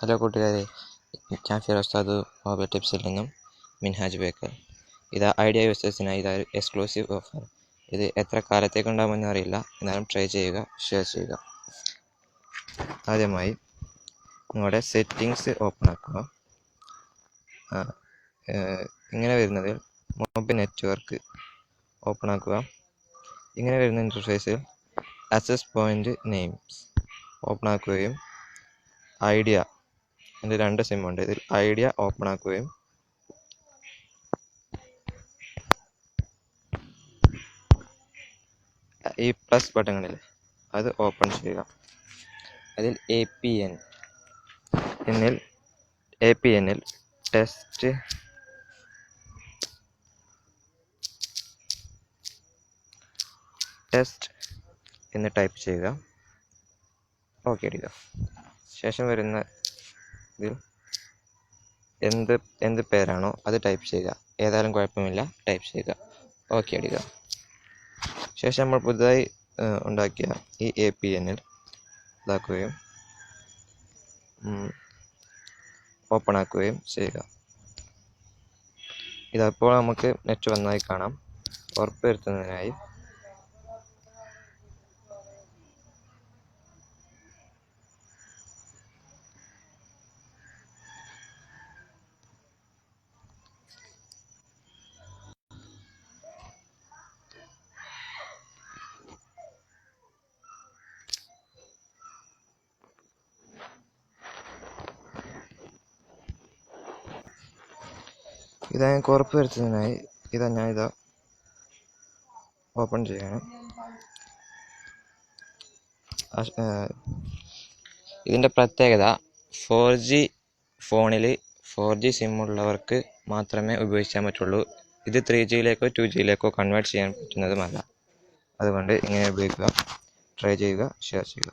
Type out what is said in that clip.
Hello കൂട്ടുകാരെ, ഞാൻ ഫിറോസ്താദ് mobile ടിപ്സിൽ നിന്നും മിൻഹാജ് ബേക്കർ. ഇത് ഐഡിയ യൂസേഴ്സിനായി ഇതൊരു എക്സ്ക്ലൂസീവ് ഓഫർ. ഇത് എത്ര കാലത്തേക്ക് ഉണ്ടാകുമെന്ന് അറിയില്ല, എന്നാലും ട്രൈ ചെയ്യുക, ഷെയർ ചെയ്യുക. ആദ്യമായി നിങ്ങളുടെ സെറ്റിങ്സ് ഓപ്പൺ ആക്കുക. ഇങ്ങനെ വരുന്നതിൽ മൊബൈൽ നെറ്റ്വർക്ക് ഓപ്പൺ ആക്കുക. ഇങ്ങനെ വരുന്ന ഇൻ്റർഫേസിൽ ആക്സസ് പോയിൻ്റ് നെയിംസ് ഓപ്പൺ ആക്കുകയും ഐഡിയ, എൻ്റെ 2 സിം ഉണ്ട്, ഇതിൽ ഐഡിയ ഓപ്പൺ ആക്കുകയും ഈ പ്ലസ് ബട്ടണിൽ അത് ഓപ്പൺ ചെയ്യുക. അതിൽ APNൽ ടെസ്റ്റ് എന്ന് ടൈപ്പ് ചെയ്യുക. ഓക്കെ അടിക്കുക. ശേഷം വരുന്ന ഇതിൽ എന്ത് പേരാണോ അത് ടൈപ്പ് ചെയ്യുക. ഏതായാലും കുഴപ്പമില്ല, ടൈപ്പ് ചെയ്യുക. ഓക്കെ അടിക്കുക. ശേഷം നമ്മൾ പുതുതായി ഉണ്ടാക്കിയ ഈ APNൽ ഇതാക്കുകയും ഓപ്പൺ ആക്കുകയും ചെയ്യുക. ഇതപ്പോൾ നമുക്ക് നെറ്റ് വന്നതായി കാണാം. ഉറപ്പ് വരുത്തുന്നതിനായി ഞങ്ങൾക്ക് ഉറപ്പ് വരുത്തുന്നതിനായി ഞാൻ ഓപ്പൺ ചെയ്യണം. ഇതിൻ്റെ പ്രത്യേകത 4G ഫോണിൽ 4G സിം ഉള്ളവർക്ക് മാത്രമേ ഉപയോഗിക്കാൻ പറ്റുള്ളൂ. ഇത് 3Gയിലേക്കോ 2Gയിലേക്കോ കൺവേർട്ട് ചെയ്യാൻ പറ്റുന്നതുമല്ല. അതുകൊണ്ട് ഇങ്ങനെ ഉപയോഗിക്കുക. ട്രൈ ചെയ്യുക, ഷെയർ ചെയ്യുക.